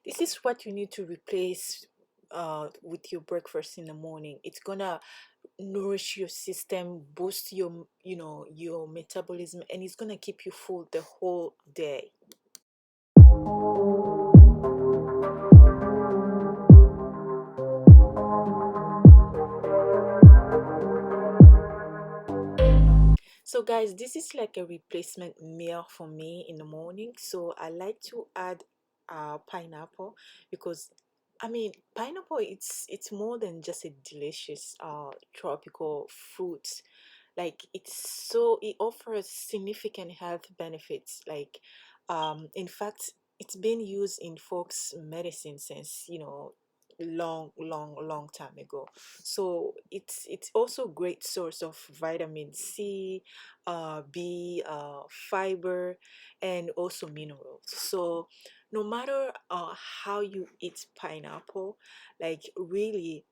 this is what you need to replace with your breakfast in the morning. It's gonna nourish your system, boost your your metabolism, and it's gonna keep you full the whole day. So guys, this is like a replacement meal for me in the morning. So I like to add pineapple, because I mean pineapple, it's more than just a delicious tropical fruit. Like it offers significant health benefits. Like in fact, it's been used in folks medicine since long time ago. So it's also great source of vitamin C, B, fiber, and also minerals. So no matter how you eat pineapple, like really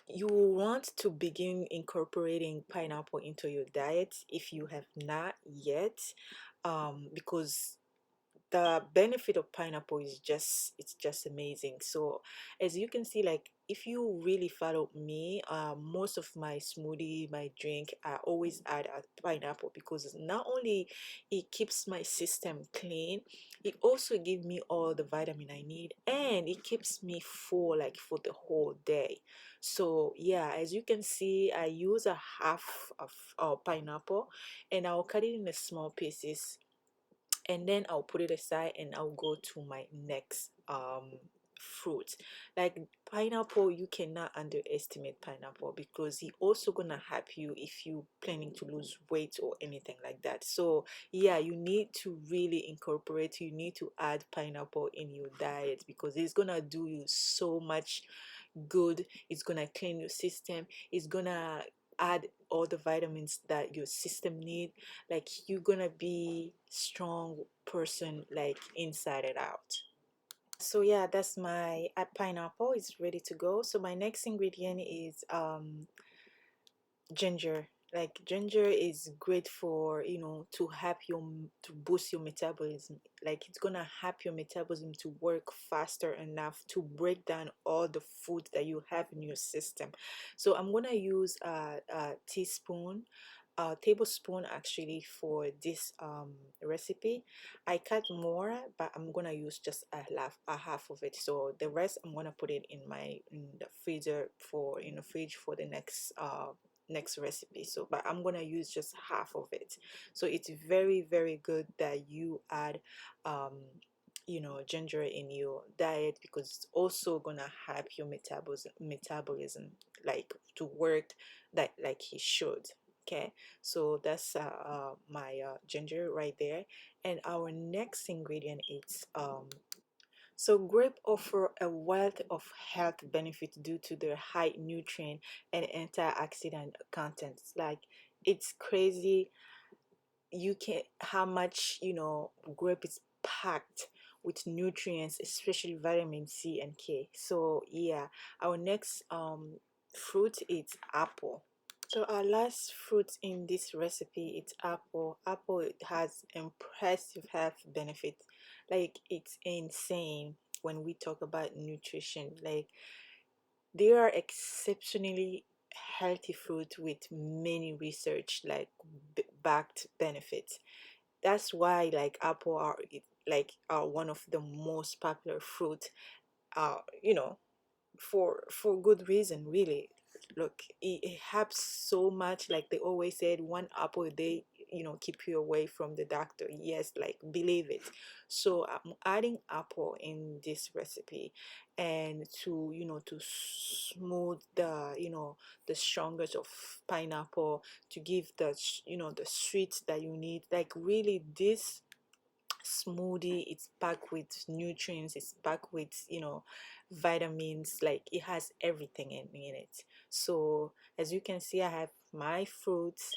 you want to begin incorporating pineapple into your diet if you have not yet, because the benefit of pineapple is just it's just amazing. So as you can see, like if you really follow me, most of my smoothie, my drink, I always add a pineapple, because not only it keeps my system clean, it also gives me all the vitamin I need, and it keeps me full like for the whole day. So yeah, as you can see, I use a half of pineapple, and I'll cut it in small pieces, and then I'll put it aside and I'll go to my next fruit. Like pineapple, you cannot underestimate pineapple, because it also gonna help you if you planning to lose weight or anything like that. So yeah, you need to really incorporate, you need to add pineapple in your diet, because it's gonna do you so much good. It's gonna clean your system, it's gonna add all the vitamins that your system need. Like you're gonna be strong person, like inside and out. So yeah, that's my pineapple is ready to go. So my next ingredient is ginger. Like ginger is great for to help your to boost your metabolism. Like it's gonna help your metabolism to work faster enough to break down all the food that you have in your system. So I'm gonna use a teaspoon, a tablespoon actually, for this recipe. I cut more, but I'm gonna use just a half of it. So the rest I'm gonna put it in the freezer for in the fridge for the next recipe. So but I'm gonna use just half of it. So it's very good that you add ginger in your diet, because it's also gonna help your metabolism like to work like it should. Okay, so that's my ginger right there. And our next ingredient is so grape offer a wealth of health benefits due to their high nutrient and antioxidant contents. Like it's crazy, you can how much grape is packed with nutrients, especially vitamin C and K. So yeah, our next fruit is apple. So our last fruit in this recipe is apple. Apple has impressive health benefits. Like it's insane when we talk about nutrition. Like they are exceptionally healthy fruit with many research like backed benefits. That's why like apple are are one of the most popular fruit, you know, for good reason, really. Look, it helps so much. Like they always said, one apple a day keep you away from the doctor. Yes, like believe it. So I'm adding apple in this recipe, and to to smooth the the strongest of pineapple, to give the the sweet that you need. Like really, this smoothie, it's packed with nutrients, it's packed with vitamins. Like it has everything in it. So as you can see, I have my fruits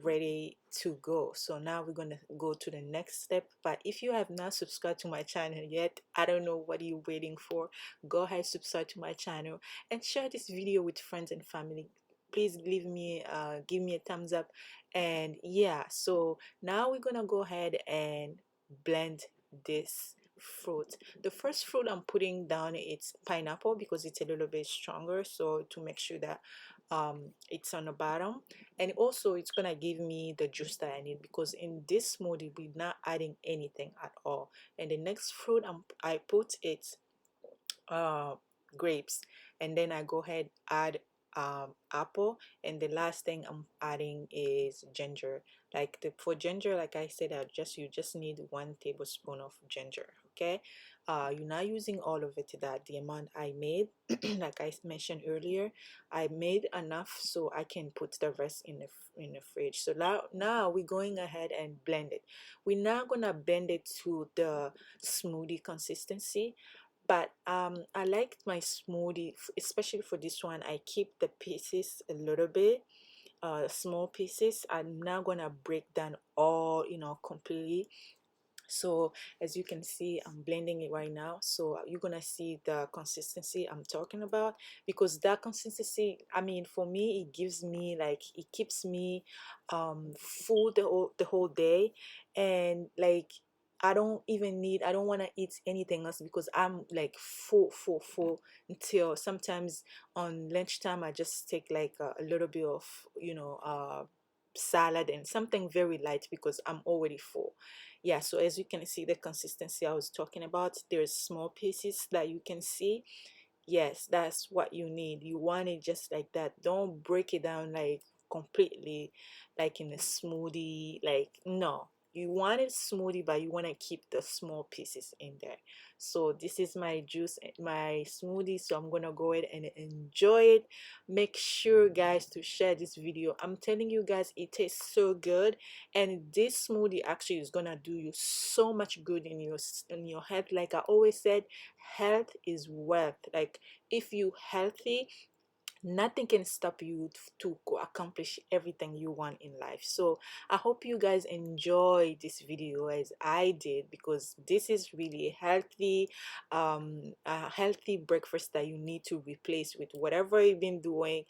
ready to go. So now we're gonna go to the next step. But if you have not subscribed to my channel yet, I don't know what you're waiting for. Go ahead, subscribe to my channel and share this video with friends and family. Please leave me give me a thumbs up. And yeah, so now we're gonna go ahead and blend this fruit. The first fruit I'm putting down it's pineapple because it's a little bit stronger, so to make sure that it's on the bottom, and also it's gonna give me the juice that I need, because in this smoothie we're not adding anything at all. And the next fruit I put it uh, grapes, and then I go ahead add apple, and the last thing I'm adding is ginger. Like for ginger, like I said, you just need 1 tablespoon of ginger. Okay, you're not using all of it, that the amount I made. Like I mentioned earlier, I made enough so I can put the rest in the fridge. So now we're going ahead and blend it. We're not gonna blend it to the smoothie consistency, but I like my smoothie, especially for this one. I keep the pieces a little bit, small pieces. I'm not gonna break down all, completely. So as you can see, I'm blending it right now, so you're gonna see the consistency I'm talking about, because that consistency, I mean, for me it gives me, like, it keeps me full the whole day. And like, I don't want to eat anything else, because I'm like full until sometimes on lunchtime I just take like a little bit of, salad and something very light, because I'm already full. Yeah, so as you can see, the consistency I was talking about, there's small pieces that you can see. Yes, that's what you need. You want it just like that. Don't break it down like completely, like in a smoothie. Like, no, you want it smoothie, but you want to keep the small pieces in there. So this is my juice, my smoothie, so I'm gonna go ahead and enjoy it. Make sure, guys, to share this video. I'm telling you guys, it tastes so good, and this smoothie actually is gonna do you so much good in your health. Like I always said, health is wealth. Like, if you healthy, nothing can stop you to accomplish everything you want in life. So I hope you guys enjoy this video as I did, because this is really healthy, a healthy breakfast that you need to replace with whatever you've been doing.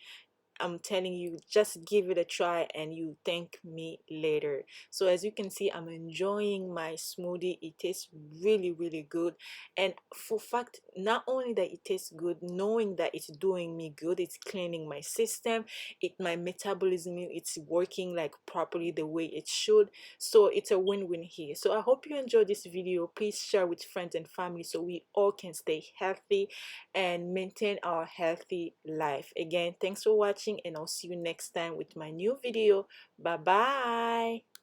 I'm telling you, just give it a try and you thank me later. So as you can see, I'm enjoying my smoothie. It tastes really, really good. And for fact, not only that it tastes good, knowing that it's doing me good, it's cleaning my system, my metabolism, it's working like properly the way it should. So it's a win-win here. So I hope you enjoyed this video. Please share with friends and family so we all can stay healthy and maintain our healthy life. Again, thanks for watching, and I'll see you next time with my new video. Bye bye.